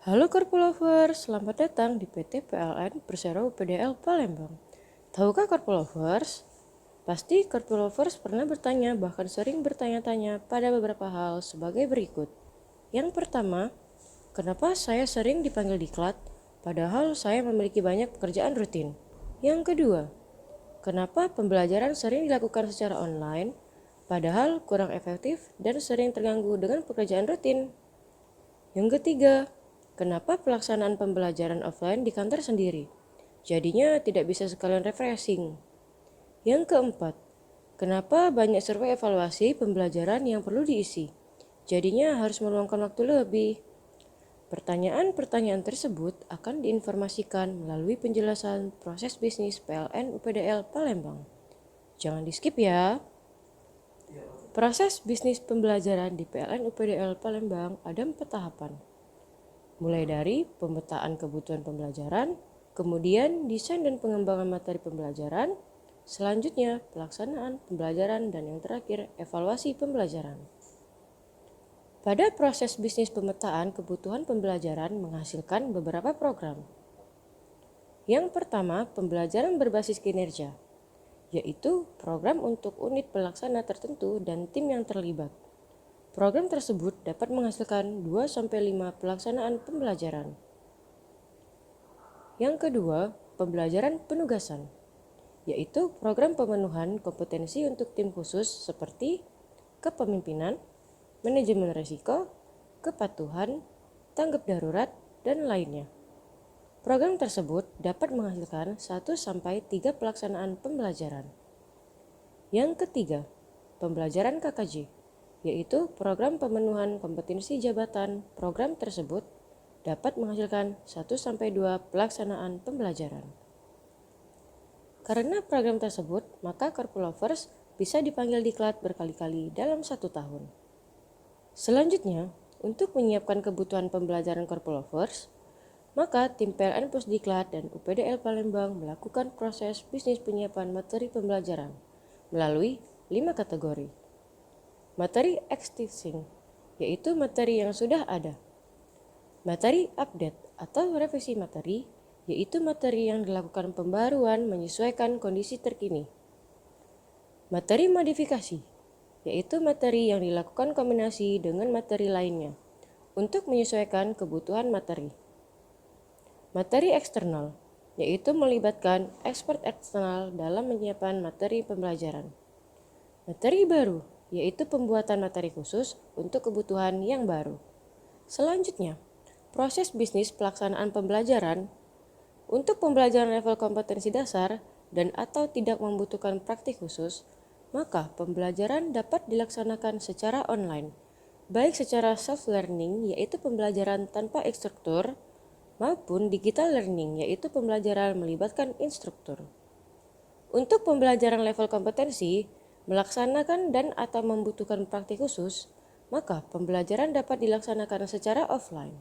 Halo Korpulovers, selamat datang di PT PLN Persero PDL Palembang. Tahukah Korpulovers? Pasti Korpulovers pernah bertanya bahkan sering bertanya-tanya pada beberapa hal sebagai berikut. Yang pertama, kenapa saya sering dipanggil diklat padahal saya memiliki banyak pekerjaan rutin? Yang kedua, kenapa pembelajaran sering dilakukan secara online padahal kurang efektif dan sering terganggu dengan pekerjaan rutin? Yang ketiga, kenapa pelaksanaan pembelajaran offline di kantor sendiri? Jadinya tidak bisa sekalian refreshing. Yang keempat, kenapa banyak survei evaluasi pembelajaran yang perlu diisi? Jadinya harus meluangkan waktu lebih. Pertanyaan-pertanyaan tersebut akan diinformasikan melalui penjelasan proses bisnis PLN UPDL Palembang. Jangan di-skip ya. Proses bisnis pembelajaran di PLN UPDL Palembang ada 4 tahapan. Mulai dari pemetaan kebutuhan pembelajaran, kemudian desain dan pengembangan materi pembelajaran, selanjutnya pelaksanaan pembelajaran, dan yang terakhir evaluasi pembelajaran. Pada proses bisnis pemetaan kebutuhan pembelajaran menghasilkan beberapa program. Yang pertama, pembelajaran berbasis kinerja, yaitu program untuk unit pelaksana tertentu dan tim yang terlibat. Program tersebut dapat menghasilkan 2-5 pelaksanaan pembelajaran. Yang kedua, pembelajaran penugasan, yaitu program pemenuhan kompetensi untuk tim khusus seperti kepemimpinan, manajemen risiko, kepatuhan, tanggap darurat, dan lainnya. Program tersebut dapat menghasilkan 1-3 pelaksanaan pembelajaran. Yang ketiga, pembelajaran KKJ, yaitu program pemenuhan kompetensi jabatan. Program tersebut dapat menghasilkan 1-2 pelaksanaan pembelajaran. Karena program tersebut, maka Korpulovers bisa dipanggil diklat berkali-kali dalam 1 tahun. Selanjutnya, untuk menyiapkan kebutuhan pembelajaran Korpulovers, maka tim PLN Pusdiklat dan UPDL Palembang melakukan proses bisnis penyiapan materi pembelajaran melalui 5 kategori. Materi existing, yaitu materi yang sudah ada. Materi update atau revisi materi, yaitu materi yang dilakukan pembaruan menyesuaikan kondisi terkini. Materi modifikasi, yaitu materi yang dilakukan kombinasi dengan materi lainnya untuk menyesuaikan kebutuhan materi. Materi eksternal, yaitu melibatkan expert eksternal dalam menyiapkan materi pembelajaran. Materi baru, yaitu pembuatan materi khusus untuk kebutuhan yang baru. Selanjutnya, proses bisnis pelaksanaan pembelajaran. Untuk pembelajaran level kompetensi dasar dan atau tidak membutuhkan praktik khusus, maka pembelajaran dapat dilaksanakan secara online, baik secara self-learning yaitu pembelajaran tanpa instruktur, maupun digital learning yaitu pembelajaran melibatkan instruktur. Untuk pembelajaran level kompetensi, melaksanakan dan atau membutuhkan praktik khusus, maka pembelajaran dapat dilaksanakan secara offline,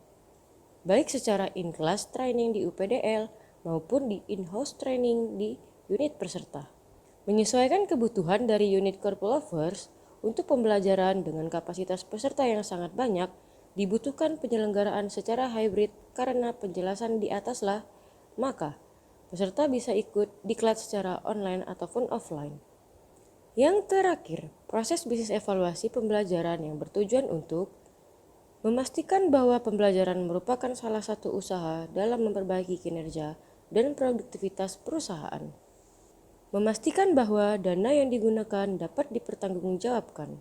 baik secara in-class training di UPDL maupun di in-house training di unit peserta. Menyesuaikan kebutuhan dari unit Korpulovers untuk pembelajaran dengan kapasitas peserta yang sangat banyak, dibutuhkan penyelenggaraan secara hybrid karena penjelasan di ataslah, maka peserta bisa ikut diklat secara online ataupun offline. Yang terakhir, proses bisnis evaluasi pembelajaran yang bertujuan untuk memastikan bahwa pembelajaran merupakan salah satu usaha dalam memperbaiki kinerja dan produktivitas perusahaan. Memastikan bahwa dana yang digunakan dapat dipertanggungjawabkan.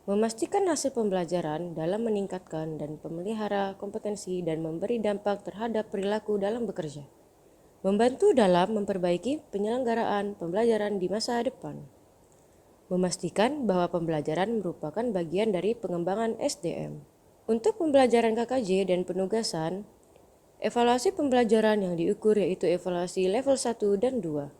Memastikan hasil pembelajaran dalam meningkatkan dan memelihara kompetensi dan memberi dampak terhadap perilaku dalam bekerja. Membantu dalam memperbaiki penyelenggaraan pembelajaran di masa depan. Memastikan bahwa pembelajaran merupakan bagian dari pengembangan SDM. Untuk pembelajaran KKJ dan penugasan, evaluasi pembelajaran yang diukur yaitu evaluasi level 1 dan 2.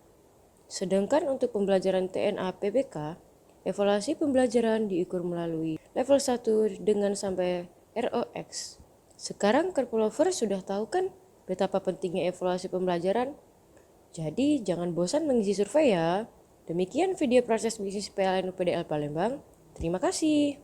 Sedangkan untuk pembelajaran TNA PBK, evaluasi pembelajaran diukur melalui level 1 dengan sampai ROX. Sekarang Korpulovers sudah tahu kan betapa pentingnya evaluasi pembelajaran? Jadi jangan bosan mengisi survei ya. Demikian video proses bisnis PLN UPDL Palembang. Terima kasih.